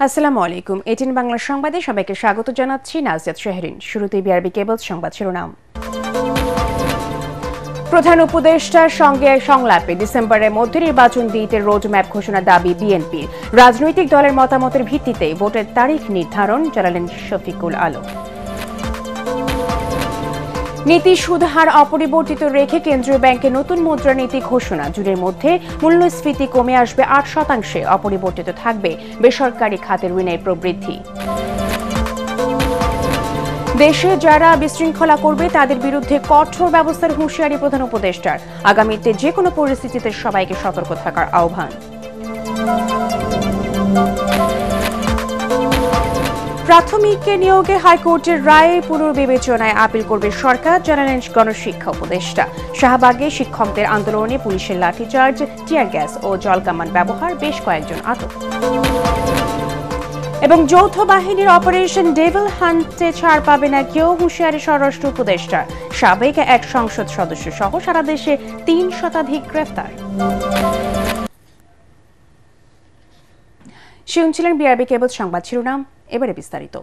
আসসালামু আলাইকুম। এটিএন বাংলা সংবাদে সবাইকে স্বাগত জানাচ্ছি। নাজিয়াত শাহরিন। শুরুতেই বিআরবি কেবল সংবাদ শিরোনাম। প্রধান উপদেষ্টার সঙ্গে সংলাপে ডিসেম্বরের মধ্যে নির্বাচন দিতে রোডম্যাপ ঘোষণার দাবি বিএনপির। রাজনৈতিক দলের মতামতের ভিত্তিতে ভোটের তারিখ নির্ধারণ জানালেন শফিকুল আলম। নীতি সুদ হার অপরিবর্তিত রেখে কেন্দ্রীয় ব্যাংকের নতুন মুদ্রানীতি ঘোষণা। জুনের মধ্যে মূল্যস্ফীতি কমে আসবে 8%। অপরিবর্তিত থাকবে বেসরকারি খাতের ঋণের প্রবৃদ্ধি। দেশে যারা বিশৃঙ্খলা করবে তাদের বিরুদ্ধে কঠোর ব্যবস্থার হুঁশিয়ারি প্রধান উপদেষ্টার। আগামীতে যে কোনো পরিস্থিতিতে সবাইকে সতর্ক থাকার আহ্বান। প্রাথমিক নিয়োগে হাইকোর্টের রায় পুনর্বিবেচনায় আপিল করবে সরকার, জানালেন গণশিক্ষা উপদেষ্টা। শাহবাগে শিক্ষকদের আন্দোলনে পুলিশের লাঠিচার্জ, টিয়ার গ্যাস ও জলকামান ব্যবহার, বেশ কয়েকজন আটক। এবং যৌথ বাহিনীর অপারেশন ডেভিল হান্টে ছাড় পাবে না কেউ, হুঁশিয়ারি স্বরাষ্ট্র উপদেষ্টার। সাবেক এক সংসদ সদস্য সহ সারা দেশে 3 শতাধিক গ্রেফতার। শুনছিলেন বিআরবি কেবল সংবাদ শিরোনাম। এবারে বিস্তারিত।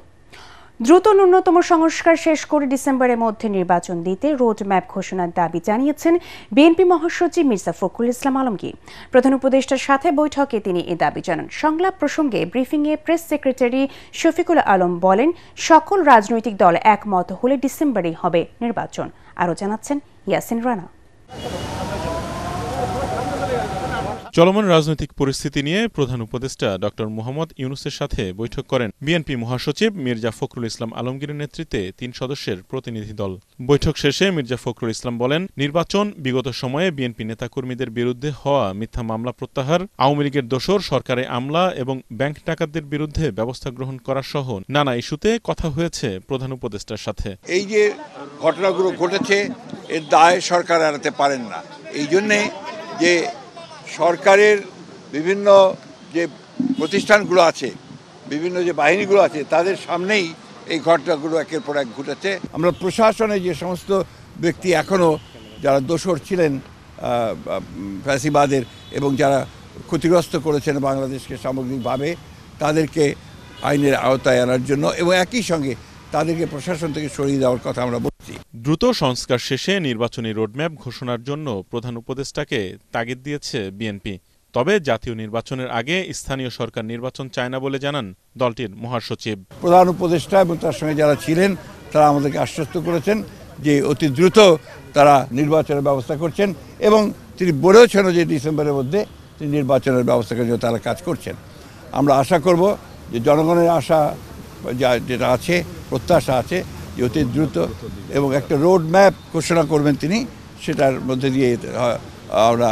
দ্রুত ন্যূনতম সংস্কার শেষ করে ডিসেম্বরের মধ্যে নির্বাচন দিতে রোডম্যাপ ঘোষণার দাবি জানিয়েছেন বিএনপি মহাসচিব মির্জা ফখরুল ইসলাম আলমগীর। প্রধান উপদেষ্টার সাথে বৈঠকে তিনি এ দাবি জানান। সংলাপ প্রসঙ্গে ব্রিফিংয়ে প্রেস সেক্রেটারি শফিকুল আলম বলেন, সকল রাজনৈতিক দল একমত হলে ডিসেম্বরেই হবে নির্বাচন। আরও জানাচ্ছেন ইয়াসিন রানা। চলমান রাজনৈতিক পরিস্থিতি নিয়ে প্রধান উপদেষ্টা ডক্টর মোহাম্মদ ইউনূসের সাথে বৈঠক করেন বিএনপি মহাসচিব মির্জা ফখরুল ইসলাম আলমগীরের নেতৃত্বে 3 সদস্যের প্রতিনিধি দল। বৈঠক শেষে মির্জা ফখরুল ইসলাম বলেন, নির্বাচন বিগত সময়ে বিএনপি নেতাকর্মীদের বিরুদ্ধে হওয়া মিথ্যা মামলা প্রত্যাহার, আওয়ামী লীগের দোসর সরকারে আমলা এবং ব্যাংক ডাকাতদের বিরুদ্ধে ব্যবস্থা গ্রহণ করা সহ নানা ইস্যুতে কথা হয়েছে প্রধান উপদেষ্টার সাথে। এই যে ঘটনাগুলো ঘটেছে এর দায় সরকার এড়াতে পারেন না। এই জন্যে যে সরকারের বিভিন্ন যে প্রতিষ্ঠানগুলো আছে, বিভিন্ন যে বাহিনীগুলো আছে, তাদের সামনেই এই ঘটনাগুলো একের পর এক ঘটেছে। আমরা প্রশাসনে যে সমস্ত ব্যক্তি এখনও যারা দোষর ছিলেন ফ্যাসিবাদের এবং যারা ক্ষতিগ্রস্ত করেছেন বাংলাদেশকে সামগ্রিকভাবে, তাদেরকে আইনের আওতায় আনার জন্য এবং একই সঙ্গে তাদেরকে প্রশাসন থেকে সরিয়ে দেওয়ার কথা আমরা বলছি। দ্রুত সংস্কার শেষে নির্বাচনী রোডম্যাপ ঘোষণার জন্য প্রধান উপদেষ্টাকে তাগিদ দিয়েছে বিএনপি। তবে জাতীয় নির্বাচনের আগে স্থানীয় সরকার নির্বাচন চায় না বলে জানান দলটির মহাসচিব। প্রধান উপদেষ্টা এবং তার সঙ্গে যারা ছিলেন তারা আমাদেরকে আশ্বস্ত করেছেন যে অতি দ্রুত তারা নির্বাচনের ব্যবস্থা করছেন এবং তিনি বলেছেন যে ডিসেম্বরের মধ্যে তিনি নির্বাচনের ব্যবস্থা করার জন্য তারা কাজ করছেন। আমরা আশা করব যে জনগণের আশা যেটা আছে, প্রত্যাশা আছে যে অতি দ্রুত এবং একটা রোড ম্যাপ ঘোষণা করবেন তিনি, সেটার মধ্যে দিয়ে আমরা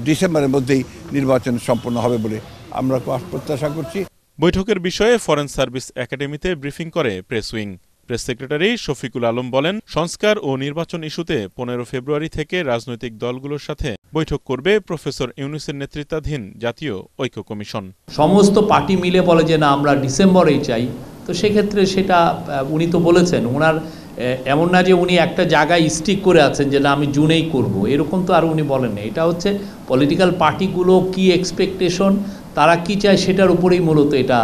ডিসেম্বরের মধ্যেই নির্বাচন সম্পন্ন হবে বলে আমরা প্রত্যাশা করছি। বৈঠকের বিষয়ে ফরেন সার্ভিস একাডেমিতে ব্রিফিং করে press wing. Press secretary Shafiqul Alam বলেন, সংস্কার ও নির্বাচন ইস্যুতে 15 ফেব্রুয়ারি থেকে রাজনৈতিক দলগুলোর সাথে বৈঠক করবে প্রফেসর ইউনূসের নেতৃত্বাধীন জাতীয় ঐক্য কমিশন। সমস্ত পার্টি মিলে বলে যে না আমরা ডিসেম্বরেই চাই, তো সেক্ষেত্রে সেটা উনি তো বলেছেন, ওনার এমন না যে উনি একটা জায়গায় স্টিক করে আছেন যে না আমি জুনেই করব, এরকম তো আর উনি বলেন না। এটা হচ্ছে পলিটিক্যাল পার্টিগুলো কি এক্সপেকটেশন, তারা কি চায় সেটার উপরেই মূলত এটা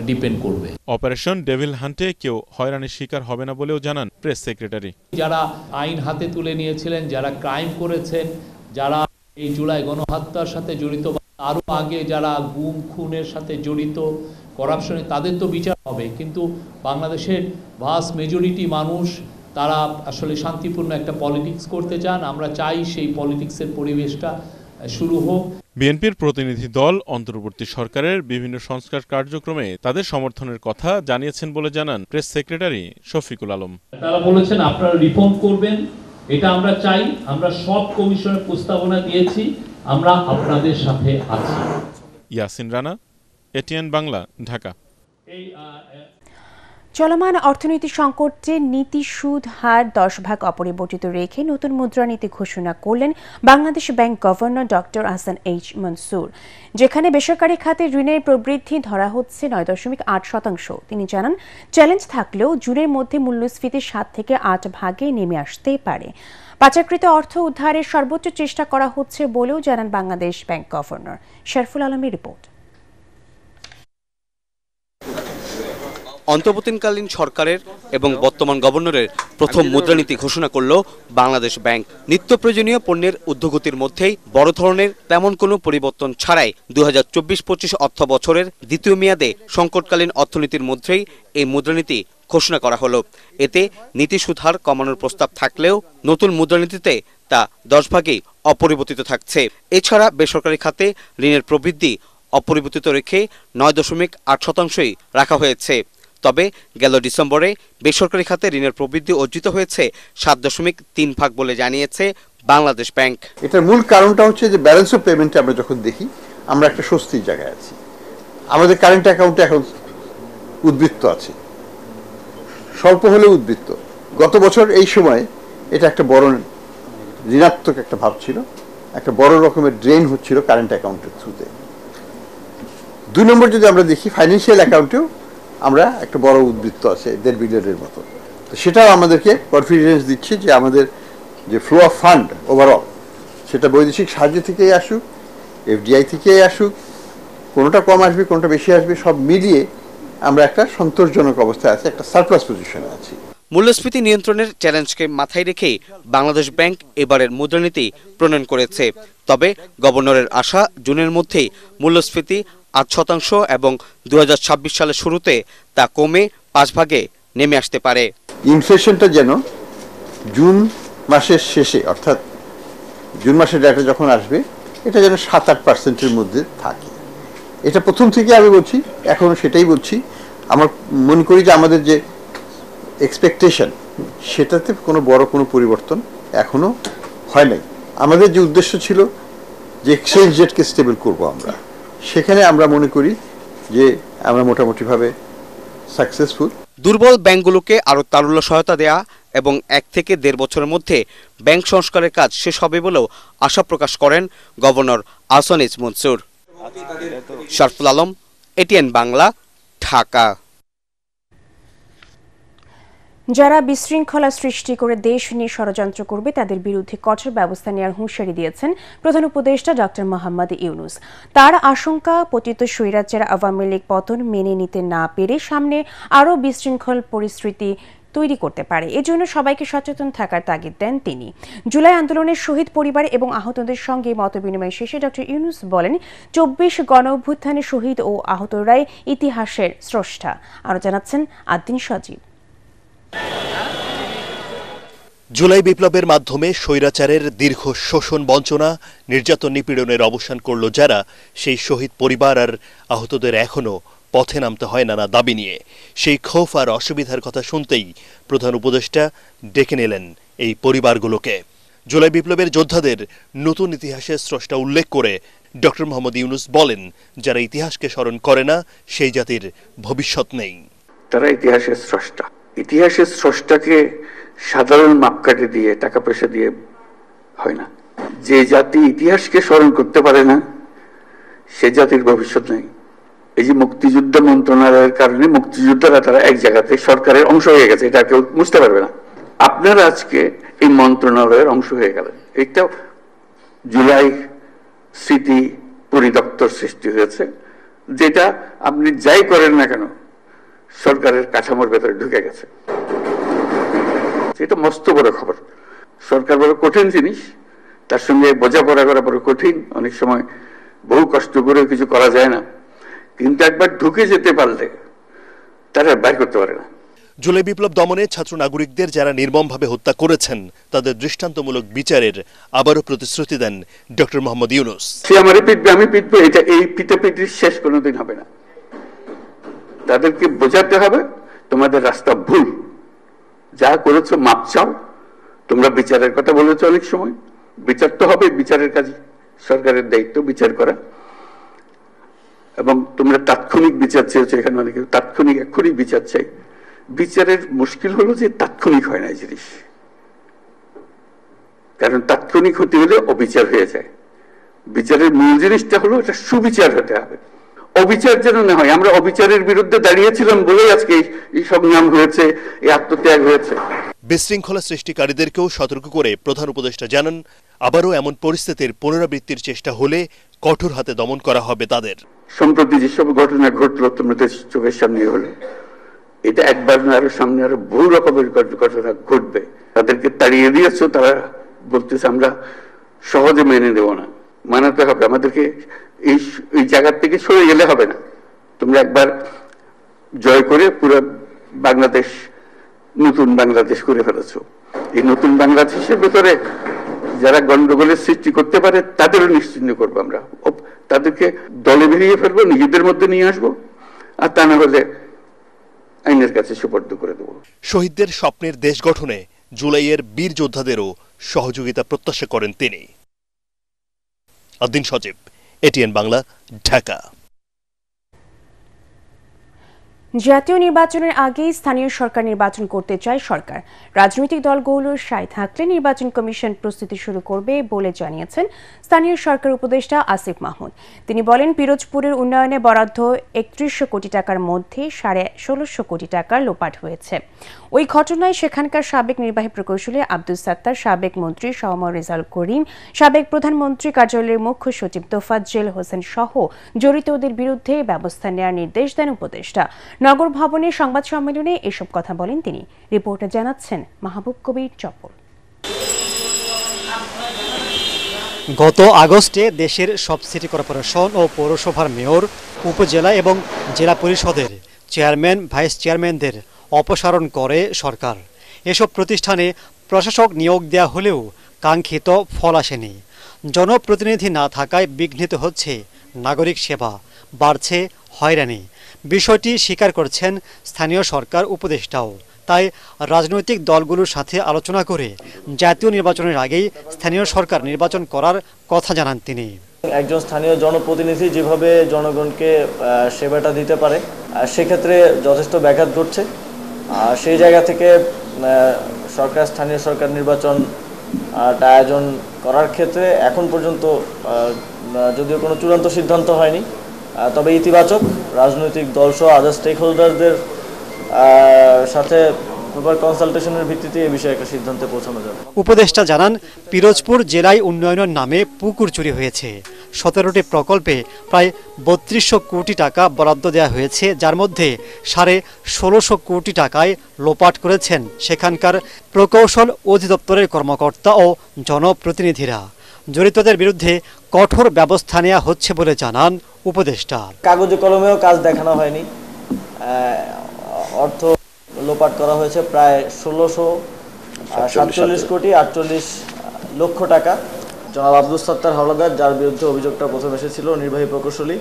ডিপেন্ড করবে। অপারেশন ডেভিল হান্টে কেউ হয়রানির শিকার হবে না বলেও জানান প্রেস সেক্রেটারি। যারা আইন হাতে তুলে নিয়েছিলেন, যারা ক্রাইম করেছেন, যারা এই জুলাই গণহত্যার সাথে জড়িত, আরও আগে যারা গুম খুনের সাথে জড়িত, করাপশনে, তাদের তো বিচার হবে। কিন্তু বাংলাদেশের ভাস্ট মেজরিটি মানুষ তারা আসলে শান্তিপূর্ণ একটা পলিটিক্স করতে চান। আমরা চাই সেই পলিটিক্সের পরিবেশটা শুরু হোক। বিএনপির প্রতিনিধি দল অন্তর্বর্তী সরকারের বিভিন্ন সংস্কার কার্যক্রমে তাদের সমর্থনের কথা জানিয়েছেন বলে জানান প্রেস সেক্রেটারি শফিকুল আলম। তারা বলেছেন আপনারা রিফর্ম করবেন, এটা আমরা চাই। আমরা সব কমিশনের প্রস্তাবনা দিয়েছি, আমরা আপনাদের সাথে আছি। ইয়াসিন রানা, এটিএন বাংলা, ঢাকা। চলমান অর্থনৈতিক সংকটে নীতি সুদ হার 10% অপরিবর্তিত রেখে নতুন মুদ্রানীতি ঘোষণা করলেন Bangladesh bank governor doctor Ahsan H Mansur, যেখানে বেসরকারি খাতে ঋণের প্রবৃদ্ধি ধরা হচ্ছে 9.8%। তিনি জানান, চ্যালেঞ্জ থাকলেও জুনের মধ্যে মূল্যস্ফীতি 7 থেকে 8 ভাগে নেমে আসতে পারে। পাচারকৃত অর্থ উদ্ধারের সর্বোচ্চ চেষ্টা করা হচ্ছে বলেও জানান বাংলাদেশ ব্যাংক গভর্নর। শরফুল আলমের রিপোর্ট। অন্তর্বর্তীকালীন সরকারের এবং বর্তমান গভর্নরের প্রথম মুদ্রানীতি ঘোষণা করল বাংলাদেশ ব্যাংক। নিত্য প্রয়োজনীয় পণ্যের ঊর্ধ্বগতির মধ্যেই বড় ধরনের তেমন কোনো পরিবর্তন ছাড়াই 2024-25 অর্থ বছরের দ্বিতীয় মেয়াদে সংকটকালীন অর্থনীতির মধ্যেই এই মুদ্রানীতি ঘোষণা করা হলো। এতে নীতি সুদ হার কমানোর প্রস্তাব থাকলেও নতুন মুদ্রানীতিতে তা 10 ভাগেই অপরিবর্তিত থাকছে। এছাড়া বেসরকারি খাতে ঋণের প্রবৃদ্ধি অপরিবর্তিত রেখে 9.8%ই রাখা হয়েছে। তবে গেল ডিসেম্বরে বেসরকারি খাতে ঋণের প্রবৃদ্ধি অর্জিত হয়েছে 7.3% বলে জানিয়েছে বাংলাদেশ ব্যাংক। এটার মূল কারণটা হচ্ছে যে ব্যালেন্স অফ পেমেন্টে আমরা যখন দেখি আমরা একটা স্বস্তির জায়গায় আছি। আমাদের কারেন্ট অ্যাকাউন্টে এখন উদ্বৃত্ত আছে, স্বল্প হলেও উদ্বৃত্ত। গত বছর এই সময় এটা একটা বড় ঋণাত্মক একটা ভাব ছিল, একটা বড় রকমের ড্রেন হচ্ছিল কারেন্ট অ্যাকাউন্টের থ্রুতে। 2 নম্বর যদি আমরা দেখি ফাইন্যান্সিয়াল অ্যাকাউন্টেও আমরা একটা বড় উদ্বৃত্ত আছে 1.5 বিলিয়নের মতো। তো সেটাও আমাদেরকে কনফিডেন্স দিচ্ছে যে আমাদের যে ফ্লো অফ ফান্ড ওভারঅল সেটা বৈদেশিক সাহায্য থেকেই আসুক, এফডিআই থেকেই আসুক, কোনোটা কম আসবে কোনোটা বেশি আসবে, সব মিলিয়ে আমরা একটা সন্তোষজনক অবস্থায় আছি, একটা সারপ্লাস পজিশনে আছি। মূল্যস্ফীতি নিয়ন্ত্রণের চ্যালেঞ্জকে মাথায় রেখে বাংলাদেশ ব্যাংক এবারের মুদ্রানীতি প্রণয়ন করেছে। তবে গভর্নরের আশা জুনের মধ্যেই মূল্যস্ফীতি 8% এবং 2026 সালের শুরুতে তা কমে 5 ভাগে নেমে আসতে পারে। ইনফ্লেশনটা যেন জুন মাসের শেষে, অর্থাৎ জুন মাসের ডেটা যখন আসবে, এটা যেন 7-8%-এর মধ্যে থাকে। এটা প্রথম থেকে আমি বলছি, এখনো সেটাই বলছি। আমার মনে করি যে আমাদের যে এক্সপেকটেশন সেটাতে বড় কোনো পরিবর্তন এখনো হয় নাই। আমাদের যে উদ্দেশ্য ছিল যে এক্সচেঞ্জ রেটকে স্টেবল করব আমরা, সেখানে আমরা মনে করি যে আমরা মোটামুটিভাবে সাকসেসফুল। দুর্বল ব্যাংকগুলোকে আরও তারল্য সহায়তা দেয়া এবং 1 থেকে 1.5 বছরের মধ্যে ব্যাংক সংস্কারের কাজ শেষ হবে বলেও আশা প্রকাশ করেন governor Ahsan H Mansur. Sharful Alam, ATN Bangla, Dhaka. যারা বিশৃঙ্খলা সৃষ্টি করে দেশ নিয়ে ষড়যন্ত্র করবে তাদের বিরুদ্ধে কঠোর ব্যবস্থা নেওয়ার হুঁশিয়ারি দিয়েছেন প্রধান উপদেষ্টা ডক্টর মোহাম্মদ ইউনূস। তার আশঙ্কা, পতিত স্বৈরাচার আওয়ামী লীগ পতন মেনে নিতে না পেরে সামনে আরও বিশৃঙ্খল পরিস্থিতি তৈরি করতে পারে। এজন্য সবাইকে সচেতন থাকার তাগিদ দেন তিনি। জুলাই আন্দোলনের শহীদ পরিবার এবং আহতদের সঙ্গে মতবিনিময় শেষে ডক্টর ইউনূস বলেন, 24 গণ অভ্যুত্থানে শহীদ ও আহতরাই ইতিহাসের স্রষ্টা। আরও জানাচ্ছেন আদ্দিন সজীব। জুলাই বিপ্লবের মাধ্যমে স্বৈরাচারের দীর্ঘ শোষণ, বঞ্চনা, নির্যাতন, নিপীড়নের অবসান করল যারা, সেই শহীদ পরিবার আর আহতদের এখনো পথে নামতে হয় নানা দাবি নিয়ে। সেই ক্ষোভ আর অসুবিধার কথা শুনতেই প্রধান উপদেষ্টা ডেকে নিলেন এই পরিবারগুলোকে। জুলাই বিপ্লবের যোদ্ধাদের নতুন ইতিহাসের স্রষ্টা উল্লেখ করে ডক্টর মোহাম্মদ ইউনূস বলেন, যারা ইতিহাসকে স্মরণ করে না সেই জাতির ভবিষ্যৎ নেই। তারা ইতিহাসের স্রষ্টা। ইতিহাসের স্রষ্টাকে সাধারণ মাপকাঠি দিয়ে, টাকা পয়সা দিয়ে হয় না। যে জাতি ইতিহাসকে স্মরণ করতে পারে না সে জাতির ভবিষ্যৎ নেই। এই যে মুক্তিযুদ্ধ মন্ত্রণালয়ের কারণে মুক্তিযোদ্ধারা তারা এক জায়গাতে সরকারের অংশ হয়ে গেছে, এটা কেউ বুঝতে পারবে না। আপনারা আজকে এই মন্ত্রণালয়ের অংশ হয়ে গেলেন। এটা জুলাই স্মৃতি পরিদপ্তর সৃষ্টি হয়েছে, যেটা আপনি যাই করেন না কেন সরকারের কাঠামোর ভেতরে ঢুকে গেছে। এটা মস্ত বড় খবর। সরকার বড় কঠিন জিনিস, তার সঙ্গে বোঝাপড়া করা বড় কঠিন। অনেক সময় বহু কষ্ট করে কিছু করা যায় না, কিন্তু একবার ঢুকে যেতে পারলে তারা বাইর করতে পারে না। জুলাই বিপ্লব দমনে ছাত্র নাগরিকদের যারা নির্মমভাবে হত্যা করেছেন তাদের দৃষ্টান্তমূলক বিচারের আবারও প্রতিশ্রুতি দেন ডক্টর মোহাম্মদ ইউনূস। সে আমারে পিটবে, আমি পিটবো, এটা এই পিটাপিটির শেষ কোনোদিন হবে না। তাদেরকে বোঝাতে হবে তোমাদের রাস্তা ভুল, যা করেছো মাপ চাও। তোমরা বিচারের কথা বলেছো, অনেক সময় বিচার তো হবে, বিচারের কাজ সরকারের দায়িত্ব বিচার করা। এবং তোমরা তাৎক্ষণিক বিচার চেয়েছো, এখানে অনেকে তাৎক্ষণিক এক্ষুনি বিচার চাই। বিচারের মুশকিল হলো যে তাৎক্ষণিক হয় না এই জিনিস, কারণ তাৎক্ষণিক হতে হলে অবিচার হয়ে যায়। বিচারের মূল জিনিসটা হলো এটা সুবিচার হতে হবে, অবিচার যেন না হয়। আমরা অবিচারের বিরুদ্ধে দাঁড়িয়েছিলাম বলেই আজকে এই সংগ্রাম হয়েছে, এই আত্মত্যাগ হয়েছে। বিশৃঙ্খলা সৃষ্টিকারীদেরকেও সতর্ক করে প্রধান উপদেষ্টা জানান, আবারও এমন পরিস্থিতির পুনরাবৃত্তির চেষ্টা হলে কঠোর হাতে দমন করা হবে তাদের। সম্প্রতি যেসব ঘটনা ঘটলো তোমরা চোখের সামনে হলো, এটা একবার না, আরো সামনে আরো বহু রকমের ঘটনা ঘটবে। তাদেরকে তাড়িয়ে দিয়েছো, তারা বলতেছে আমরা সহজে মেনে নেব না। মানাতে হবে আমাদেরকে, এই জায়গা থেকে সরে গেলে হবে না। তোমরা একবার জয় করে পুরো বাংলাদেশ নতুন বাংলাদেশ করে ফেলেছো। এই নতুন বাংলাদেশের ভেতরে যারা গন্ডগোলের সৃষ্টি করতে পারে তাদেরও নিশ্চিহ্ন করবো আমরা। তাদেরকে দলে বেরিয়ে ফেলবো, নিজেদের মধ্যে নিয়ে আসবো, আর তা না হলে আইনের কাছে সুপর্দ করে দেব। শহীদদের স্বপ্নের দেশ গঠনে জুলাইয়ের বীর যোদ্ধাদেরও সহযোগিতা প্রত্যাশা করেন তিনি। আদ্দিন সজীব, এটিএন বাংলা, ঢাকা। জাতীয় নির্বাচনের আগেই স্থানীয় সরকার নির্বাচন করতে চায় সরকার। রাজনৈতিক দলগুলোর সায় থাকলে নির্বাচন কমিশন প্রস্তুতি শুরু করবে বলে জানিয়েছেন স্থানীয় সরকার উপদেষ্টা আসিফ মাহমুদ। তিনি বলেন, পিরোজপুরের উন্নয়নে বরাদ্দ ৩১০০ কোটি টাকার মধ্যে ১৬৫০ কোটি টাকা লোপাট হয়েছে। ওই ঘটনায় সেখানকার সাবেক নির্বাহী প্রকৌশলী আব্দুস সাত্তার, সাবেক মন্ত্রী শাহমর রেজাউল করিম, সাবেক প্রধানমন্ত্রী কার্যালয়ের মুখ্য সচিব তোফাজ্জেল হোসেন সহ জড়িতদের বিরুদ্ধে ব্যবস্থা নেওয়ার নির্দেশ দেন উপদেষ্টা। নগর ভবনে সংবাদ সম্মেলনে এসব কথা বলেন তিনি। রিপোর্টে জানাচ্ছেন মাহবুব কবির চপল। গত আগস্টে দেশের সব সিটি কর্পোরেশন ও পৌরসভার মেয়র, উপজেলা এবং জেলা পরিষদের চেয়ারম্যান, ভাইস চেয়ারম্যানদের অপসারণ করে সরকার। এসব প্রতিষ্ঠানে প্রশাসক নিয়োগ দেওয়া হলেও কাঙ্ক্ষিত ফল আসেনি। জনপ্রতিনিধি না থাকায় বিঘ্নিত হচ্ছে নাগরিক সেবা, বাড়ছে হয়রানি। বিষয়টি স্বীকার করছেন স্থানীয় সরকার উপদেষ্টাও। তাই রাজনৈতিক দলগুলোর সাথে আলোচনা করে জাতীয় নির্বাচনের আগেই স্থানীয় সরকার নির্বাচন করার কথা জানান তিনি। একজন স্থানীয় জনপ্রতিনিধি যেভাবে জনগণকে সেবাটা দিতে পারে, সেক্ষেত্রে যথেষ্ট ব্যাঘাত ঘটছে। সেই জায়গা থেকে স্থানীয় সরকার নির্বাচন আয়োজন করার ক্ষেত্রে এখন পর্যন্ত যদিও কোনো চূড়ান্ত সিদ্ধান্ত হয়নি, তবে ইতিবাচক রাজনৈতিক দলসহ আদার স্টেক হোল্ডারদের সাথে কনসালটেশনের ভিত্তিতে এই বিষয়ে একটা সিদ্ধান্তে পৌঁছানো যাবে। উপদেষ্টা জানান, পিরোজপুর জেলায় উন্নয়নের নামে পুকুর চুরি হয়েছে। 17টি প্রকল্পে প্রায় ৩২০০ কোটি টাকা বরাদ্দ দেওয়া হয়েছে, যার মধ্যে ১৬৫০ কোটি টাকায় লোপাট করেছেন সেখানকার প্রকৌশল অধিদপ্তরের কর্মকর্তা ও জনপ্রতিনিধিরা। জড়িতদের বিরুদ্ধে কঠোর ব্যবস্থা নেওয়া হচ্ছে বলে জানান উপদেষ্টা। কাগজে কলমেও কাজ দেখানো হয়নি, অর্থ লোপাট করা হয়েছে প্রায় ১৬৪৭ কোটি ৪৮ লক্ষ টাকা। জনাব আব্দুস সাত্তার হাওলাদার, যার বিরুদ্ধে অভিযোগটা প্রথম এসেছিল, নির্বাহী প্রকৌশলী,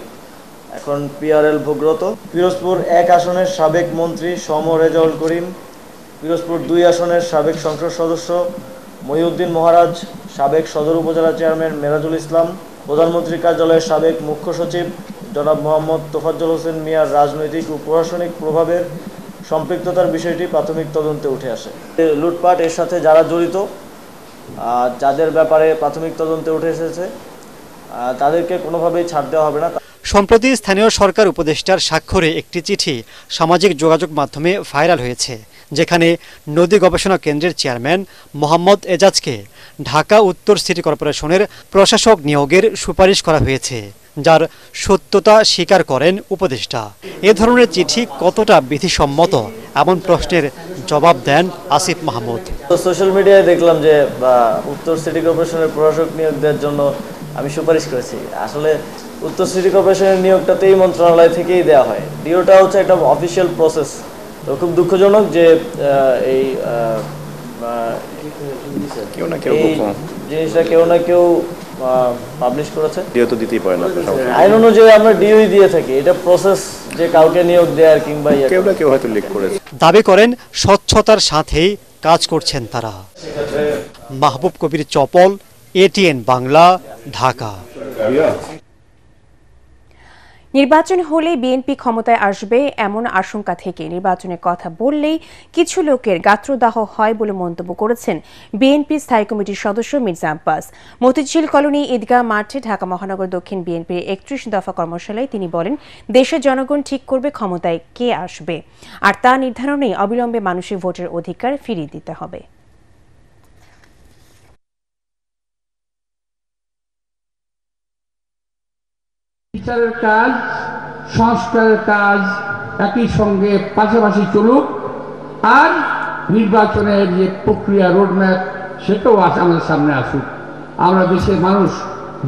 এখন পিআরএল ভোগরত। পিরোজপুর ১ আসনের সাবেক মন্ত্রী শাহমর রেজাউল করিম, পিরোজপুর ২ আসনের সাবেক সংসদ সদস্য মহিউদ্দিন মহারাজ, সাবেক সদর উপজেলা চেয়ারম্যান মেরাজুল ইসলাম, প্রধানমন্ত্রীর কার্যালয়ের সাবেক মুখ্য সচিব জনাব মোহাম্মদ তোফাজ্জল হোসেন মিয়ার রাজনৈতিক ও প্রশাসনিক প্রভাবের সম্পৃক্ততার বিষয়টি প্রাথমিক তদন্তে উঠে আসে। লুটপাট এর সাথে যারা জড়িত, যাদের ব্যাপারে প্রাথমিক তদন্তে উঠে এসেছে, তাদেরকে কোনোভাবেই ছাড় দেওয়া হবে না। সম্প্রতি স্থানীয় সরকার উপদেষ্টার স্বাক্ষরে একটি চিঠি সামাজিক যোগাযোগ মাধ্যমে ভাইরাল হয়েছে, যেখানে নদী গবেষণা কেন্দ্রের চেয়ারম্যান মোহাম্মদ এজাজকে ঢাকা উত্তর সিটি কর্পোরেশনের প্রশাসক নিয়োগের সুপারিশ করা হয়েছে, যার সত্যতা স্বীকার করেন উপদেষ্টা। এ ধরনের চিঠি কতটা বিধিসম্মত, এমন প্রশ্নের জবাব দেন আসিফ মাহমুদ। সোশ্যাল মিডিয়ায় দেখলাম যে উত্তর সিটি কর্পোরেশনের প্রশাসক নিয়োগ দেওয়ার জন্য আমি সুপারিশ করেছি। আসলে উত্তর সিটি কর্পোরেশনের নিয়োগটাতে এই মন্ত্রণালয় থেকেই দেওয়া হয়। ডিওটা হচ্ছে একটা অফিসিয়াল প্রসেস। তো খুব দুঃখজনক যে এই জিনিসটা কেউ না কেউ পাবলিশ করেছে। ডিও তো দিতেই পারে না, আইন অনুযায়ী আমরা ডিওই দিয়ে থাকি। এটা প্রসেস যে কাউকে নিয়োগ দেওয়ার কিংবা কেউ না কেউ হয়তো লিক করেছে। দাবি করেন স্বচ্ছতার সাথেই কাজ করছেন তারা। মাহবুব কবির চপল, এটিএন বাংলা, ঢাকা। নির্বাচন হলে বিএনপি ক্ষমতায় আসবে এমন আশঙ্কা থেকে নির্বাচনের কথা বললেই কিছু লোকের গাত্রদাহ হয় বলে মন্তব্য করেছেন বিএনপি স্থায়ী কমিটির সদস্য মির্জা আব্বাস। মতিঝিল কলোনি ঈদগাহ মাঠে ঢাকা মহানগর দক্ষিণ বিএনপির ৩১ দফা কর্মশালায় তিনি বলেন, দেশের জনগণ ঠিক করবে ক্ষমতায় কে আসবে, আর তা নির্ধারণে অবিলম্বে মানুষের ভোটের অধিকার ফিরিয়ে দিতে হবে। বিচারের কাজ, সংস্কারের কাজ, একই সঙ্গে পাশাপাশি চলুক, আর নির্বাচনের যে প্রক্রিয়া রোডম্যাপ সেটাও আমাদের সামনে আসুক। আমরা দেশের মানুষ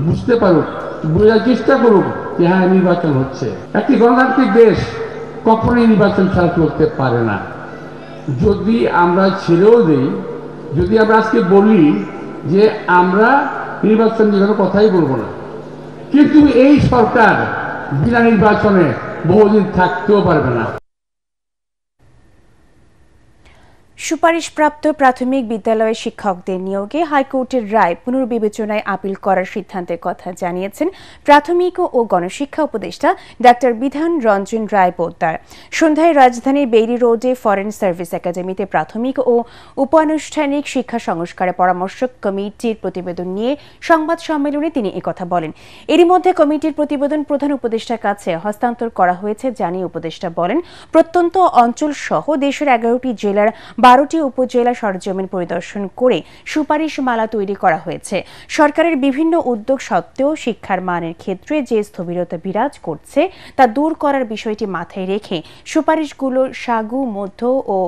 বুঝতে পারুক, বোঝার চেষ্টা করুক যে হ্যাঁ নির্বাচন হচ্ছে। একটি গণতান্ত্রিক দেশ কখনোই নির্বাচন ছাড়া চলতে পারে না। যদি আমরা ছেড়েও দেই, যদি আমরা আজকে বলি যে আমরা নির্বাচন নিয়ে কোনো কথাই বলবো না, কিন্তু এই সরকার বিনা নির্বাচনে বহুদিন থাকতেও পারবে না। সুপারিশপ্রাপ্ত প্রাথমিক বিদ্যালয়ের শিক্ষকদের নিয়োগে হাইকোর্টের রায় পুনর্বিবেচনায় আপিল করার সিদ্ধান্তের কথা জানিয়েছেন প্রাথমিক ও গণশিক্ষা উপদেষ্টা ডাক্তার বিধান রঞ্জন রায় পোদ্দার। সন্ধ্যায় রাজধানীর বেইলি রোডে ফরেন সার্ভিস একাডেমিতে প্রাথমিক ও উপানুষ্ঠানিক শিক্ষা সংস্কারের পরামর্শক কমিটির প্রতিবেদন নিয়ে সংবাদ সম্মেলনে তিনি একথা বলেন। এরই মধ্যে কমিটির প্রতিবেদন প্রধান উপদেষ্টার কাছে হস্তান্তর করা হয়েছে জানিয়ে উপদেষ্টা বলেন, প্রত্যন্ত অঞ্চল সহ দেশের 11টি জেলার 12টি উপজেলা সরজমিন পরিদর্শন করে সুপারিশমালা তৈরি করা হয়েছে। সরকারের বিভিন্ন উদ্যোগ সত্ত্বেও শিক্ষার মানের ক্ষেত্রে যে স্থবিরতা বিরাজ করছে তা দূর করার বিষয়টি মাথায় রেখে সুপারিশগুলো সাগু, মধ্য ও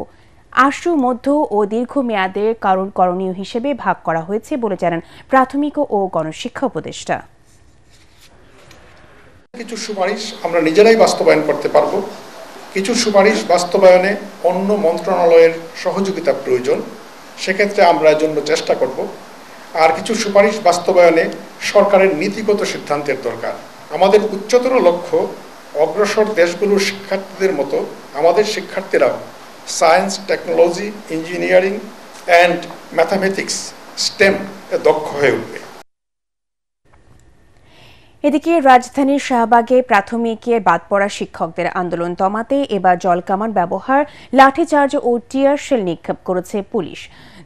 আশু, মধ্য ও দীর্ঘমেয়াদের করণীয় হিসেবে ভাগ করা হয়েছে বলে জানান প্রাথমিক ও গণশিক্ষা উপদেষ্টা। কিছু সুপারিশ আমরা নিজেরাই বাস্তবায়ন করতে পারবো, কিছু সুপারিশ বাস্তবায়নে অন্য মন্ত্রণালয়ের সহযোগিতা প্রয়োজন, সেক্ষেত্রে আমরা এর জন্য চেষ্টা করব। আর কিছু সুপারিশ বাস্তবায়নে সরকারের নীতিগত সিদ্ধান্তের দরকার। আমাদের উচ্চতর লক্ষ্য অগ্রসর দেশগুলোর শিক্ষার্থীদের মতো আমাদের শিক্ষার্থীরাও science, technology, engineering and mathematics, STEM এ দক্ষ হয়ে উঠবে। এদিকে রাজধানীর শাহবাগে প্রাথমিকের বাদ পড়া শিক্ষকদের আন্দোলন দমাতে এবার জলকামান ব্যবহার, লাঠিচার্জ ও টিয়ার শেল নিক্ষেপ করেছে পুলিশ।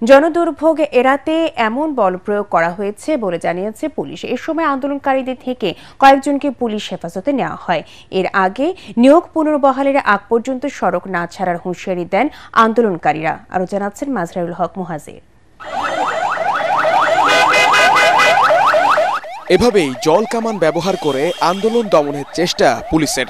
জনদুর্ভোগ এড়াতে এমন বল প্রয়োগ করা হয়েছে বলে জানিয়েছে পুলিশ। এ সময় আন্দোলনকারীদের থেকে কয়েকজনকে পুলিশ হেফাজতে নেওয়া হয়। এর আগে নিয়োগ পুনর্বহালের আগ পর্যন্ত সড়ক না ছাড়ার হুঁশিয়ারি দেন আন্দোলনকারীরা। আরও জানাচ্ছেন মাজহারুল হক মুহাজির। এভাবেই জল কামান ব্যবহার করে আন্দোলন দমনের চেষ্টা পুলিশের।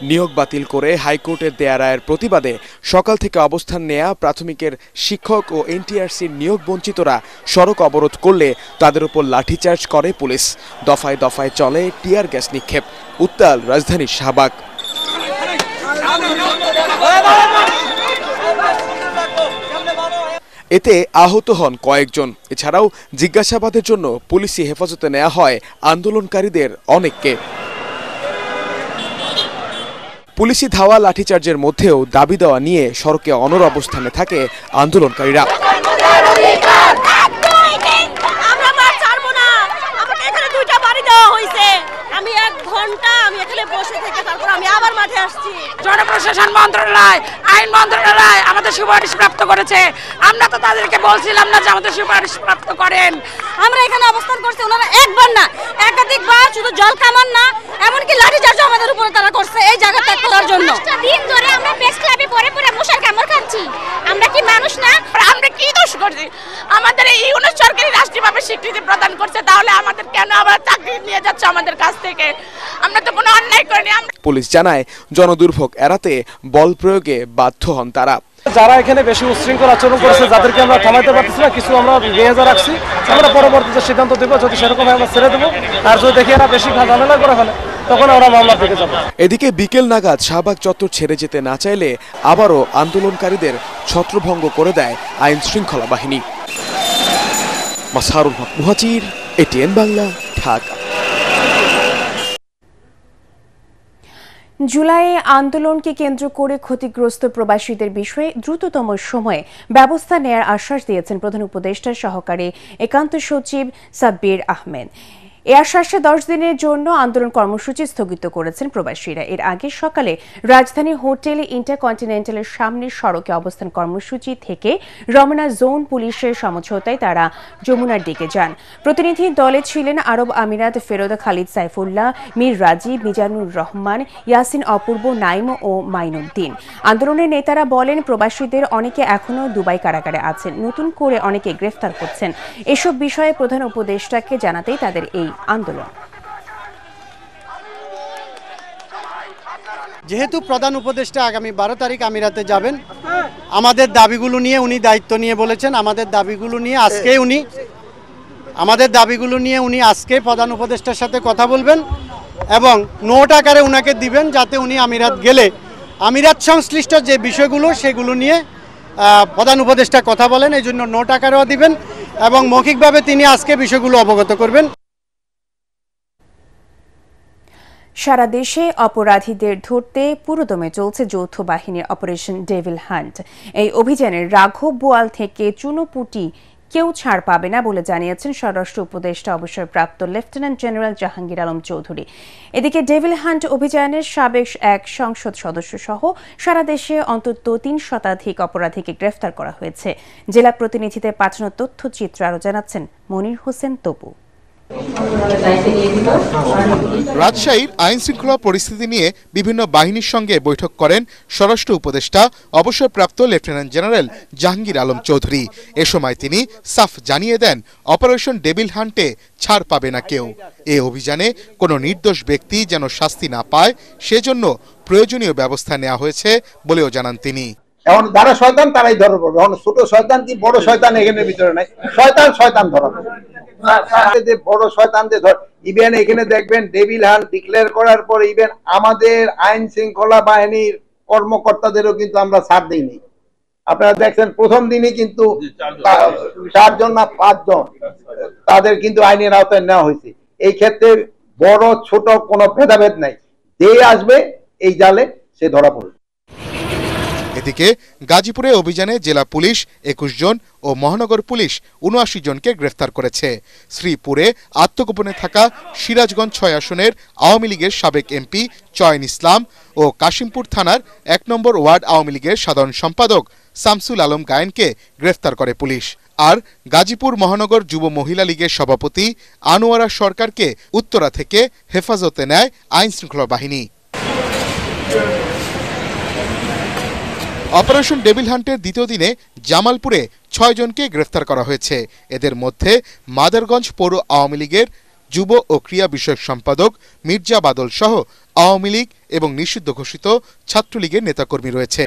নিয়োগ বাতিল করে হাইকোর্টের দেয়া রায়ের প্রতিবাদে সকাল থেকে অবস্থান নেয়া প্রাথমিকের শিক্ষক ও এনটিআরসির নিয়োগ বঞ্চিতরা সড়ক অবরোধ করলে তাদের উপর লাঠিচার্জ করে পুলিশ। দফায় দফায় চলে টিয়ার গ্যাস নিক্ষেপ। উত্তাল রাজধানীর শাহবাগ। এতে আহত হন কয়েকজন। এছাড়াও জিজ্ঞাসাবাদের জন্য পুলিশি হেফাজতে নেওয়া হয় আন্দোলনকারীদের অনেককে। পুলিশি ধাওয়া, লাঠিচার্জের মধ্যেও দাবি দেওয়া নিয়ে সড়কে অনড় অবস্থানে থাকে আন্দোলনকারীরা। জনপ্রশাসন মন্ত্রণালয়, আইন মন্ত্রণালয় আমাদের সুপারিশ প্রাপ্ত করেছে। আমরা তো তাদেরকে বলছিলাম না যে আমাদের সুপারিশ প্রাপ্ত করেন। আমরা এখানে অবস্থান করছি, ওনারা একবার না একাধিকবার, শুধু জল কামান না এমনকি লাঠিচার্জ আমাদের উপরে তারা করছে এই জায়গা ত্যাগ করার জন্য। দিন ধরে আমরা প্রেস ক্লাবে পরে পরে মশার কামড় খাচ্ছি। আমরা কি মানুষ না? আমরা কি দোষ করছি? আমাদের এই ইউনিট সরকারি রাষ্ট্রীয়ভাবে স্বীকৃতি প্রদান করছে, তাহলে আমাদের কেন আবার চাকরি নিয়ে যাচ্ছে আমাদের কাছ থেকে? আমরা তো কোনো অন্যায় করিনি। পুলিশ জানায় জনদুর্ভোগ এড়াতে বল প্রয়োগে বাধ্য হন তারা। যারা এখানে বেশি উচ্ছৃঙ্খল আচরণ করেছে, যাদেরকে আমরা থামাইতে পারতেছি না, কিছু আমরা বেহেজা রাখছি। আমরা পরবর্তীতে সিদ্ধান্ত দেব, যদি সেরকম আমরা ছেড়ে দেবো। আর যদি দেখি এরা বেশি ঝামেলা করে ফেলে তখন আমরা মামলা থেকে যাবো। এদিকে বিকেল নাগাদ শাহবাগ চত্বর ছেড়ে যেতে না চাইলে আবারও আন্দোলনকারীদের ছত্রভঙ্গ করে দেয় আইন শৃঙ্খলা বাহিনী। মাজহারুল হক মুহাজির, এটিএন বাংলা, ঢাকা। জুলাইয়ে আন্দোলনকে কেন্দ্র করে ক্ষতিগ্রস্ত প্রবাসীদের বিষয়ে দ্রুততম সময়ে ব্যবস্থা নেয়ার আশ্বাস দিয়েছেন প্রধান উপদেষ্টার সহকারী একান্ত সচিব সাব্বির আহমেদ। এ আশ্বাসে 10 দিনের জন্য আন্দোলন কর্মসূচি স্থগিত করেছেন প্রবাসীরা। এর আগে সকালে রাজধানীর হোটেল ইন্টারকন্টিনেন্টালের সামনের সড়কে অবস্থান কর্মসূচি থেকে রমনা জোন পুলিশের সমঝোতায় তারা যমুনার দিকে যান। প্রতিনিধি দলে ছিলেন আরব আমিরাত, ফেরোদ খালিদ সাইফুল্লাহ, মীর রাজীব, মিজানুর রহমান, ইয়াসিন, অপূর্ব, নাইম ও মাইনুদ্দিন। আন্দোলনের নেতারা বলেন, প্রবাসীদের অনেকে এখনও দুবাই কারাগারে আছেন, নতুন করে অনেকে গ্রেফতার হচ্ছেন। এসব বিষয়ে প্রধান উপদেষ্টাকে জানাতেই তাদের এই আন্দোলন। যেহেতু প্রধান উপদেষ্টা আগামী 12 তারিখ আমিরাতে যাবেন, আমাদের দাবিগুলো নিয়ে উনি দায়িত্ব নিয়ে বলেছেন। আমাদের দাবিগুলো নিয়ে উনি আজকে প্রধান উপদেষ্টার সাথে কথা বলবেন এবং নোট আকারে উনাকে দিবেন, যাতে উনি আমিরাত গেলে আমিরাত সংশ্লিষ্ট যে বিষয়গুলো সেগুলো নিয়ে প্রধান উপদেষ্টা কথা বলেন। এই জন্য নোট আকারেও দিবেন এবং মৌখিকভাবে তিনি আজকে বিষয়গুলো অবগত করবেন। সারা দেশে অপরাধীদের ধরতে পুরোদমে চলছে যৌথ বাহিনীর অপারেশন ডেভিল হান্ট। এই অভিযানে রাঘব বোয়াল থেকে চুনোপুটি কেউ ছাড় পাবে না বলে জানিয়েছেন স্বরাষ্ট্র উপদেষ্টা অবসরপ্রাপ্ত লেফটেন্যান্ট জেনারেল জাহাঙ্গীর আলম চৌধুরী। এদিকে ডেভিল হান্ট অভিযানের সাবেক এক সংসদ সদস্য সহ সারা দেশে অন্তত ৩ শতাধিক অপরাধীকে গ্রেফতার করা হয়েছে। জেলা প্রতিনিধিদের পাঠানো তথ্যচিত্র আরও জানাচ্ছেন মনির হোসেন তপু। রাজশাহীর আইন শৃঙ্খলা পরিস্থিতি নিয়ে বিভিন্ন বাহিনীর সঙ্গে বৈঠক করেন স্বরাষ্ট্র উপদেষ্টা অবসরপ্রাপ্ত লেফটেন্যান্ট জেনারেল জাহাঙ্গীর আলম চৌধুরী। এ সময় তিনি সাফ জানিয়ে দেন, অপারেশন ডেভিল হান্টে ছাড় পাবে না কেউ। এ অভিযানে কোনো নির্দোষ ব্যক্তি যেন শাস্তি না পায় সেজন্য প্রয়োজনীয় ব্যবস্থা নেওয়া হয়েছে বলেও জানান তিনি। এখন যারা শয়তান তারাই ধরা পড়বে, এখন ছোট শয়তান কি বড় শয়তান এখানে ভিতরে নাই, শয়তান ধরা পড়বে। বড় শয়তান যে ধর ইভেন এখানে দেখবেন ডেভিল হান্ট ডিক্লেয়ার করার পর ইভেন আমাদের আইন শৃঙ্খলা বাহিনীর কর্মকর্তাদেরও কিন্তু আমরা ছাড় দিইনি। আপনারা দেখছেন প্রথম দিনই কিন্তু 4 জন না 5 জন তাদের কিন্তু আইনের আওতায় নেওয়া হয়েছে। এই ক্ষেত্রে বড় ছোট কোনো ভেদাভেদ নাই, যে আসবে এই জালে সে ধরা পড়বে। এদিকে গাজীপুরে অভিযানে জেলা পুলিশ 21 জন ও মহানগর পুলিশ 79 জনকে গ্রেফতার করেছে। শ্রীপুরে আত্মগোপনে থাকা সিরাজগঞ্জ 6 আসনের আওয়ামী লীগের সাবেক এমপি চয়ন ইসলাম ও কাশিমপুর থানার 1 নম্বর ওয়ার্ড আওয়ামী লীগের সাধারণ সম্পাদক শামসুল আলম গায়েনকে গ্রেফতার করে পুলিশ। আর গাজীপুর মহানগর যুব মহিলা লীগের সভাপতি আনোয়ারা সরকারকে উত্তরা থেকে হেফাজতে নেয় আইন শৃঙ্খলা বাহিনী। অপারেশন ডেভিল হান্টের দ্বিতীয় দিনে জামালপুরে 6 জনকে গ্রেফতার করা হয়েছে। এদের মধ্যে মাদারগঞ্জ পৌর আওয়ামী লীগের যুব ও ক্রীড়া বিষয়ক সম্পাদক মির্জা বাদল সহ আওয়ামী লীগ এবং নিষিদ্ধ ঘোষিত ছাত্রলীগের নেতাকর্মী রয়েছে।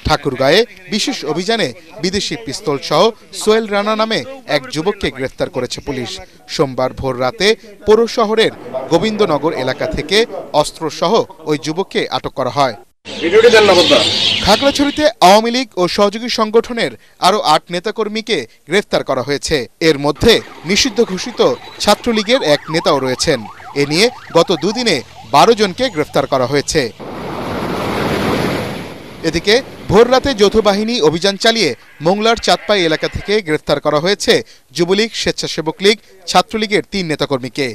ঠাকুরগাঁয়ে বিশেষ অভিযানে বিদেশি পিস্তল সহ সোহেল রানা নামে এক যুবককে গ্রেফতার করেছে পুলিশ। সোমবার ভোর রাতে পৌর শহরের গোবিন্দনগর এলাকা থেকে অস্ত্রসহ ওই যুবককে আটক করা হয়। খাগড়াছড়িতে আওয়ামী লীগ ও সহযোগী সংগঠনের আরো 8 নেতাকর্মীকে গ্রেফতার করা হয়েছে। এর মধ্যে নিষিদ্ধ ঘোষিত ছাত্রলীগের এক নেতাও রয়েছেন। এ নিয়ে গত 2 দিনে 12 জনকে গ্রেফতার করা হয়েছে। এদিকে ভোররাতে যৌথ বাহিনী অভিযান চালিয়ে মোংলার চাঁদপাই এলাকা থেকে গ্রেফতার করা হয়েছে যুবলীগ, স্বেচ্ছাসেবক লীগ, ছাত্রলীগের 3 নেতাকর্মীকে।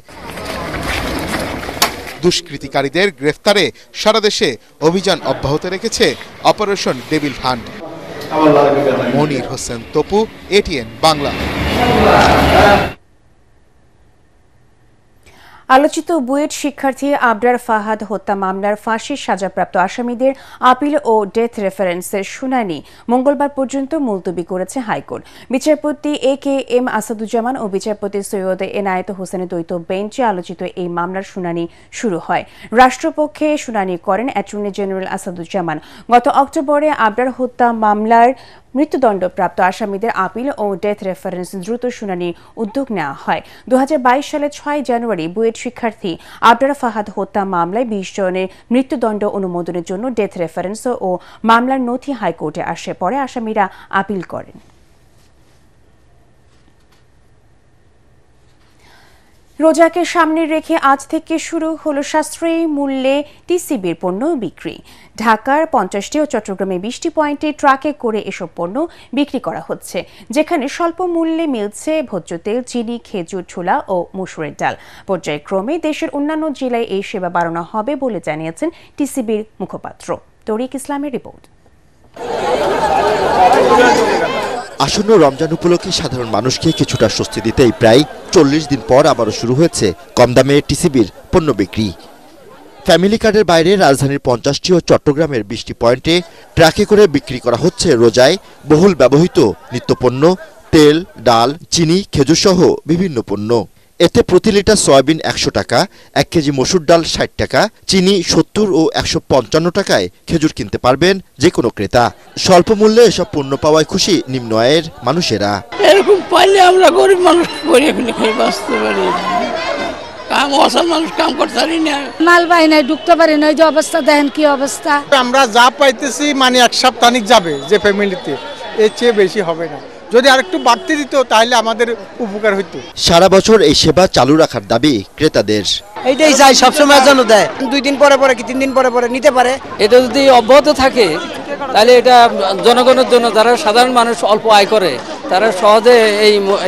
দুষ্কৃতিকারীদের গ্রেফতারে সারা দেশে অভিযান অব্যাহত রেখেছে operation devil hunt. Monir Hossain Tapu, ATN Bangla. আলোচিত বুয়েট শিক্ষার্থী আবরার ফাহাদ হত্যা মামলার ফাঁসির সাজাপ্রাপ্ত আসামিদের আপিল ও ডেথ রেফারেন্সের শুনানি মঙ্গলবার পর্যন্ত মুলতবি করেছে হাইকোর্ট। বিচারপতি AKM আসাদুজ্জামান ও বিচারপতি সৈয়দ এনায়েত হোসেনের দ্বৈত বেঞ্চে আলোচিত এই মামলার শুনানি শুরু হয়। রাষ্ট্রপক্ষে শুনানি করেন অ্যাটর্নি জেনারেল আসাদুজ্জামান। গত অক্টোবরে আবরার হত্যা মামলার মৃত্যুদণ্ডপ্রাপ্ত আসামিদের আপিল ও ডেথ রেফারেন্স দ্রুত শুনানির উদ্যোগ নেওয়া হয়। 2022 সালের 6 জানুয়ারি বুয়েট শিক্ষার্থী আবরার ফাহাদ হত্যা মামলায় 20 জনের মৃত্যুদণ্ড অনুমোদনের জন্য ডেথ রেফারেন্স ও মামলার নথি হাইকোর্টে আসে। পরে আসামিরা আপিল করেন। রোজাকে সামনে রেখে আজ থেকে শুরু হলো সাশ্রয়ী মূল্যে টিসিবির পণ্য বিক্রি। ঢাকার 50টি ও চট্টগ্রামে 20টি পয়েন্টে ট্রাকে করে এসব পণ্য বিক্রি করা হচ্ছে, যেখানে স্বল্প মূল্যে মিলছে ভোজ্য তেল, চিনি, খেজুর, ছোলা ও মসুরের ডাল। পর্যায়ক্রমে দেশের অন্যান্য জেলায় এই সেবা বাড়ানো হবে বলে জানিয়েছেন টিসিবির মুখপাত্র। তরিক ইসলামের রিপোর্ট। আসন্ন রমজান উপলক্ষে সাধারণ মানুষকে কিছুটা স্বস্তি দিতেই প্রায় 40 দিন পর আবারও শুরু হয়েছে কম দামে টিসিবির পণ্য বিক্রি। ফ্যামিলি কার্ডের বাইরে রাজধানীর 50টি ও চট্টগ্রামের 20টি পয়েন্টে ট্রাকে করে বিক্রি করা হচ্ছে রোজায় বহুল ব্যবহৃত নিত্যপণ্য, তেল, ডাল, চিনি, খেজুর সহ বিভিন্ন পণ্য। এতে প্রতি লিটার সয়াবিন 100 টাকা, 1 কেজি মসুর ডাল 60 টাকা, চিনি 70 ও 155 টাকায় খেজুর কিনতে পারবেন যে কোনো ক্রেতা। স্বল্প মূল্যে এসব পণ্য পাওয়ায় খুশি নিম্ন আয়ের মানুষেরা। এরকম পাইলে আমরা গরিব মানুষ করে ফেলে খাই বাঁচতে পারি। কাম অসল মানুষ কাম করতে পারি না, মাল বাহিনায় ঢুকতে পারি না। যে অবস্থা দেখেন কি অবস্থা। আমরা যা পাইতেছি মানে এক সপ্তাহিক যাবে যে ফ্যামিলিতে, এর চেয়ে বেশি হবে না। যদি আরেকটু বাড়তি দিত তাহলে আমাদের উপকার হতো। সারা বছর এই সেবা চালু রাখার দাবি ক্রেতাদের। এইটাই চাই সবসময় যেন দেয়, 2 দিন পরে পরে কি 3 দিন পরে পরে নিতে পারে। এটা যদি অব্যাহত থাকে তাহলে এটা জনগণের জন্য, যারা সাধারণ মানুষ অল্প আয় করে তারা সহজে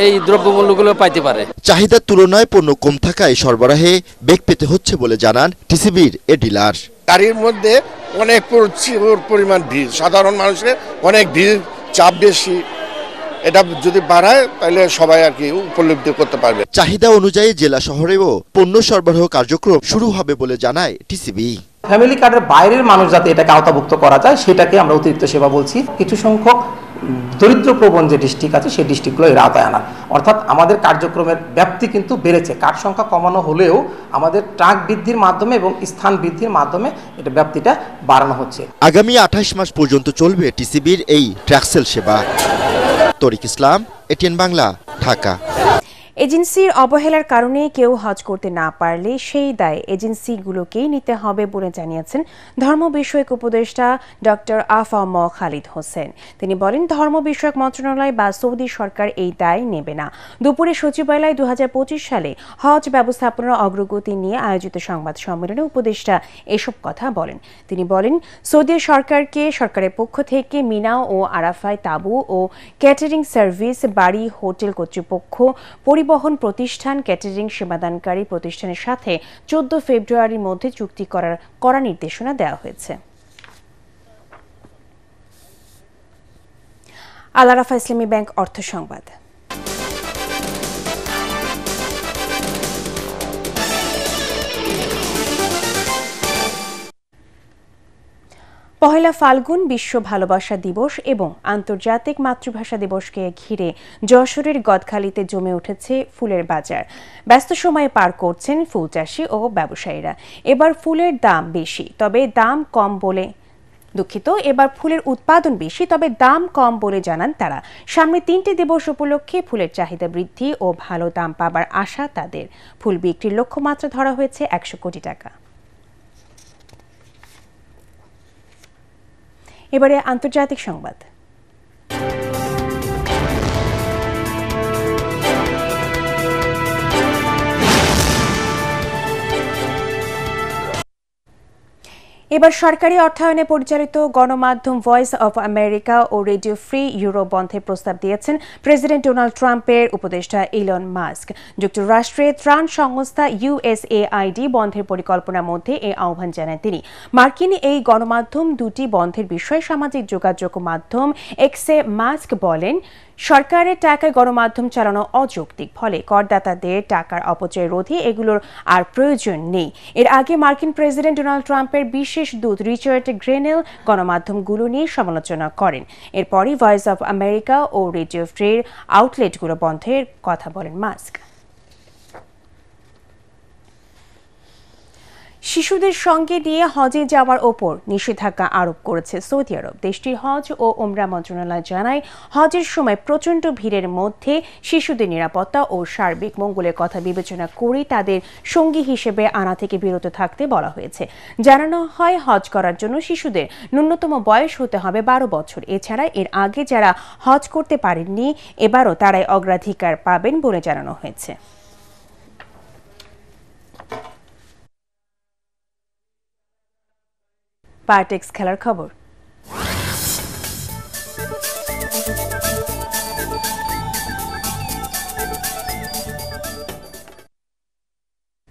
এই দ্রব্যমূল্যগুলো পাইতে পারে। চাহিদার তুলনায় পণ্য কম থাকায় সরবরাহে বেগ পেতে হচ্ছে বলে জানান টিসিবির এ ডিলার। গাড়ির মধ্যে অনেক পরিমাণ ভিড়, সাধারণ মানুষের অনেক ভিড়, চাপ বেশি। এটা যদি বাড়ায় তাহলে সবাই আর কি উপলব্ধি করতে পারবে। চাহিদা অনুযায়ী জেলা শহরেও পণ্য সরবরাহ কার্যক্রম শুরু হবে বলে জানায় টিসিবি। ফ্যামিলি কার্ডের বাইরের মানুষ যাতে এটাকে আওতাভুক্ত করা যায় সেটাকে আমরা অতিরিক্ত সেবা বলছি। কিছু সংখ্যক দরিদ্রপ্রবণ যে ডিস্ট্রিক্ট আছে সেই ডিস্ট্রিক্টগুলো এর আওতায় আনা, অর্থাৎ আমাদের কার্যক্রমের ব্যাপ্তি কিন্তু বেড়েছে। কার্ড সংখ্যা কমানো হলেও আমাদের ট্রাক বৃদ্ধির মাধ্যমে এবং স্থান বৃদ্ধির মাধ্যমে এটা ব্যাপ্তিটা বাড়ানো হচ্ছে। আগামী 28 মাস পর্যন্ত চলবে টিসিবির এই ট্রাক্সেল সেবা। তরিক ইসলাম, এটিএন বাংলা, ঢাকা। এজেন্সির অবহেলার কারণে কেউ হজ করতে না পারলে সেই দায় এজেন্সিগুলোকেই নিতে হবে বলে জানিয়েছেন ধর্ম বিষয়ক উপদেষ্টা ডক্টর আফম খালিদ হোসেন। তিনি বলেন, ধর্ম বিষয়ক মন্ত্রণালয় বা সৌদি সরকার এই দায় নেবে না। দুপুরে সচিবালয়ে 2025 সালে হজ ব্যবস্থাপনার অগ্রগতি নিয়ে আয়োজিত সংবাদ সম্মেলনে উপদেষ্টা এসব কথা বলেন। তিনি বলেন, সৌদি সরকারকে সরকারের পক্ষ থেকে মিনা ও আরাফায় তাঁবু ও ক্যাটারিং সার্ভিস, বাড়ি, হোটেল কর্তৃপক্ষ, পরিবহন প্রতিষ্ঠান, ক্যাটারিং সেবাদানকারী প্রতিষ্ঠানের সাথে 14 ফেব্রুয়ারির মধ্যে চুক্তি করার নির্দেশনা দেওয়া হয়েছে। আল আরাফা ইসলামী ব্যাংক অর্থ সংবাদ। পহেলা ফাল্গুন বিশ্ব ভালোবাসা দিবস এবং আন্তর্জাতিক মাতৃভাষা দিবসকে ঘিরে যশোরের গদখালিতে জমে উঠেছে ফুলের বাজার। ব্যস্ত সময়ে পার করছেন ফুল চাষি ও ব্যবসায়ীরা। এবার ফুলের দাম বেশি, তবে দাম কম বলে এবার ফুলের উৎপাদন বেশি, তবে দাম কম বলে জানান তারা। সামনে 3টে দিবস উপলক্ষে ফুলের চাহিদা বৃদ্ধি ও ভালো দাম পাবার আশা তাদের। ফুল বিক্রির লক্ষ্যমাত্রা ধরা হয়েছে 100 কোটি টাকা। এবারে আন্তর্জাতিক সংবাদ। এবার সরকারি অর্থায়নে পরিচালিত গণমাধ্যম ভয়েস অফ আমেরিকা ও রেডিও ফ্রি ইউরোপ বন্ধের প্রস্তাব দিয়েছেন প্রেসিডেন্ট ডোনাল্ড ট্রাম্পের উপদেষ্টা ইলন মাস্ক। যুক্তরাষ্ট্রের ত্রাণ সংস্থা USAID বন্ধের পরিকল্পনার মধ্যে এই আহ্বান জানান তিনি। মার্কিন এই গণমাধ্যম দুটি বন্ধের বিষয়ে সামাজিক যোগাযোগ মাধ্যম এক্সে মাস্ক বলেন, সরকারের টাকায় গণমাধ্যম চালানো অযৌক্তিক, ফলে করদাতাদের টাকার অপচয় রোধে এগুলোর আর প্রয়োজন নেই। এর আগে মার্কিন প্রেসিডেন্ট ডোনাল্ড ট্রাম্পের বিশেষ দূত রিচার্ড গ্রেনেল গণমাধ্যমগুলো নিয়ে সমালোচনা করেন। এরপরই ভয়েস অফ আমেরিকা ও রেডিও ফ্রির আউটলেটগুলো বন্ধের কথা বলেন মাস্ক। শিশুদের সঙ্গে নিয়ে হজে যাওয়ার ওপর নিষেধাজ্ঞা আরোপ করেছে সৌদি আরব। দেশটির হজ ও ওমরা মন্ত্রণালয় জানায়, হজের সময় প্রচণ্ড ভিড়ের মধ্যে শিশুদের নিরাপত্তা ও সার্বিক মঙ্গলের কথা বিবেচনা করে তাদের সঙ্গী হিসেবে আনা থেকে বিরত থাকতে বলা হয়েছে। জানানো হয়, হজ করার জন্য শিশুদের ন্যূনতম বয়স হতে হবে 12 বছর। এছাড়া এর আগে যারা হজ করতে পারেননি এবারও তারাই অগ্রাধিকার পাবেন বলে জানানো হয়েছে। পার্টেক্স খেলার খবর।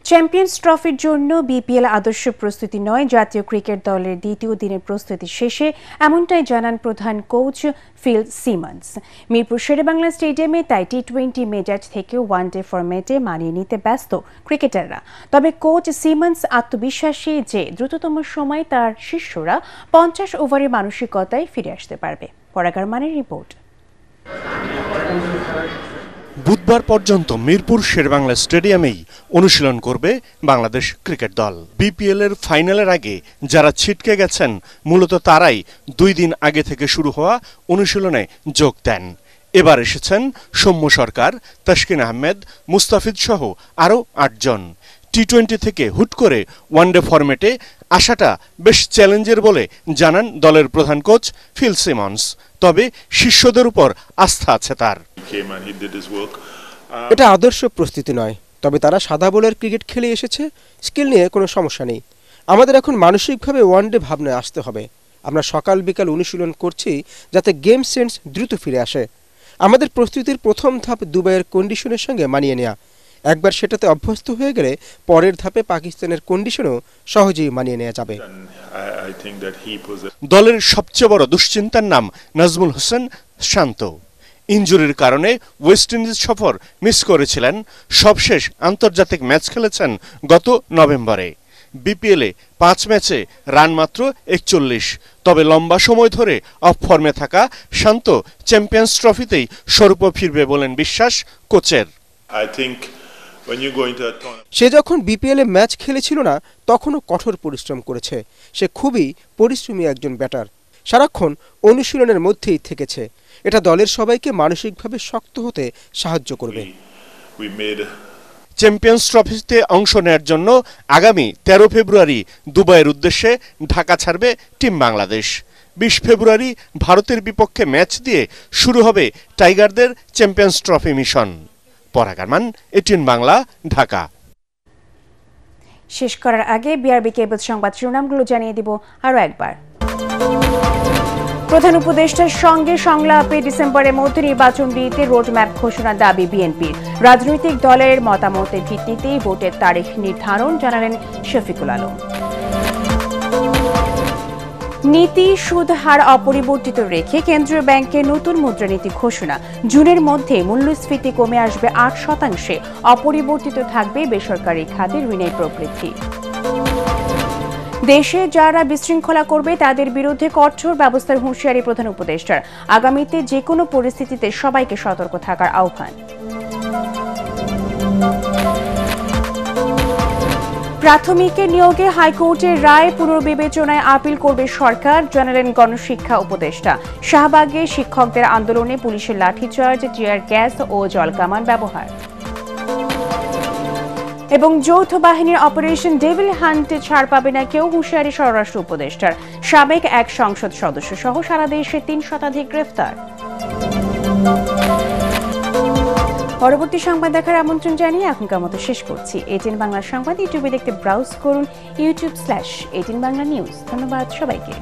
চ্যাম্পিয়ন্স ট্রফির জন্য বিপিএল আদর্শ প্রস্তুতি নয়, জাতীয় ক্রিকেট দলের দ্বিতীয় দিনের প্রস্তুতি শেষে এমনটাই জানান প্রধান coach Phil Simmons. Mirpur Sher-e-Bangla স্টেডিয়ামে তাই টি20 মেজাজ থেকে ওয়ানডে ফরম্যাটে মানিয়ে নিতে ব্যস্ত ক্রিকেটাররা। তবে কোচ সিমন্স আত্মবিশ্বাসী যে দ্রুততম সময়ে তার শিষ্যরা 50 ওভারের মানসিকতায় ফিরে আসতে পারবে। পরাগার মানের রিপোর্ট। বুধবার পর্যন্ত মিরপুর শেরেবাংলা স্টেডিয়ামেই অনুশীলন করবে বাংলাদেশ ক্রিকেট দল। বিপিএল এর ফাইনালের আগে যারা ছিটকে গেছেন মূলত তারাই 2 দিন আগে থেকে শুরু হওয়া অনুশীলনে যোগ দেন। এবার এসেছেন সৌম্য সরকার, তাসকিন আহমেদ, মুস্তাফিজ সহ আরও 8 জন। টি-20 থেকে হুট করে ওয়ানডে ফরম্যাটে আসাটা বেশ চ্যালেঞ্জের বলে জানান দলের প্রধান কোচ ফিল সিমন্স। তবে শিষ্যদের উপর আস্থা আছে তার। এটা আদর্শ প্রস্তুতি নয়, তবে তারা সাদা বলের ক্রিকেট খেলে এসেছে, স্কিল নিয়ে কোনো সমস্যা নেই। আমাদের এখন মানসিকভাবে ওয়ানডে ভাবনায় আসতে হবে। আমরা সকাল বিকাল অনুশীলন করছি যাতে গেম সেন্স দ্রুত ফিরে আসে। আমাদের প্রস্তুতির প্রথম ধাপ দুবাইয়ের কন্ডিশনের সঙ্গে মানিয়ে নেওয়া। একবার সেটাতে অভ্যস্ত হয়ে গেলে পরের ধাপে পাকিস্তানের কন্ডিশনও সহজেই মানিয়ে নেওয়া যাবে। দলের সবচেয়ে বড় দুশ্চিন্তার নাম নাজমুল হোসেন শান্ত। ইনজুরির কারণে ওয়েস্ট ইন্ডিজ সফর মিস করেছিলেন। সবশেষ আন্তর্জাতিক ম্যাচ খেলেছেন গত নভেম্বরে। বিপিএলে 5 ম্যাচে রান মাত্র 41। তবে লম্বা সময় ধরে অফ ফর্মে থাকা শান্ত চ্যাম্পিয়ন্স ট্রফিতেই স্বরূপ ফিরবে বলেন বিশ্বাস কোচের। সে যখন বিপিএলে ম্যাচ খেলেছিল না তখনও কঠোর পরিশ্রম করেছে। সে খুবই পরিশ্রমী একজন ব্যাটার, সারাক্ষণ অনুশীলনের মধ্যেই থেকেছে। এটা দলের সবাইকে মানসিকভাবে শক্ত হতে সাহায্য করবে। চ্যাম্পিয়ন্স ট্রফিতে অংশ নেয়ার জন্য আগামী 13 ফেব্রুয়ারি দুবাইয়ের উদ্দেশ্যে ঢাকা ছাড়বে টিম বাংলাদেশ। 20 ফেব্রুয়ারি ভারতের বিপক্ষে ম্যাচ দিয়ে শুরু হবে টাইগারদের চ্যাম্পিয়ন্স ট্রফি মিশন। পরাগ আরমান, এটিএন বাংলা, ঢাকা। শেষ করার আগে বিআরবি কেবল সংবাদ শিরোনামগুলো জানিয়ে দিব আরও একবার। প্রধান উপদেষ্টার সঙ্গে সংলাপে ডিসেম্বরের মধ্যে নির্বাচন দিতে রোডম্যাপ ঘোষণার দাবি বিএনপির। রাজনৈতিক দলের মতামতের ভিত্তিতেই ভোটের তারিখ নির্ধারণ, জানালেন শফিকুল আলম। নীতি সুদ হার অপরিবর্তিত রেখে কেন্দ্রীয় ব্যাংকের নতুন মুদ্রানীতি ঘোষণা। জুনের মধ্যে মূল্যস্ফীতি কমে আসবে 8%। অপরিবর্তিত থাকবে বেসরকারি খাতের ঋণের প্রবৃদ্ধি। দেশে যারা বিশৃঙ্খলা করবে তাদের বিরুদ্ধে কঠোর ব্যবস্থার হুঁশিয়ারি প্রধান উপদেষ্টার। আগামীতে যে কোনো পরিস্থিতিতে সবাইকে সতর্ক থাকার আহ্বান। প্রাথমিকে নিয়োগে হাইকোর্টের রায় পুনর্বিবেচনায় আপিল করবে সরকার, জানালেন গণশিক্ষা উপদেষ্টা। শাহবাগে শিক্ষকদের আন্দোলনে পুলিশের লাঠিচার্জ, টিয়ার গ্যাস ও জলকামান ব্যবহার। এবং যৌথ বাহিনীর অপারেশন ডেভিল হান্টে ছাড় পাবে না কেউ, হুঁশিয়ারি স্বরাষ্ট্র উপদেষ্টার। সাবেক এক সংসদ সদস্য সহ সারা দেশে 3 শতাধিক গ্রেফতার। পরবর্তী সংবাদ দেখার আমন্ত্রণ জানিয়ে এখনকার মতো শেষ করছি। এটিএন বাংলা সংবাদ ইউটিউবে দেখতে ব্রাউজ করুন youtube/18 বাংলা নিউজ। ধন্যবাদ সবাইকে।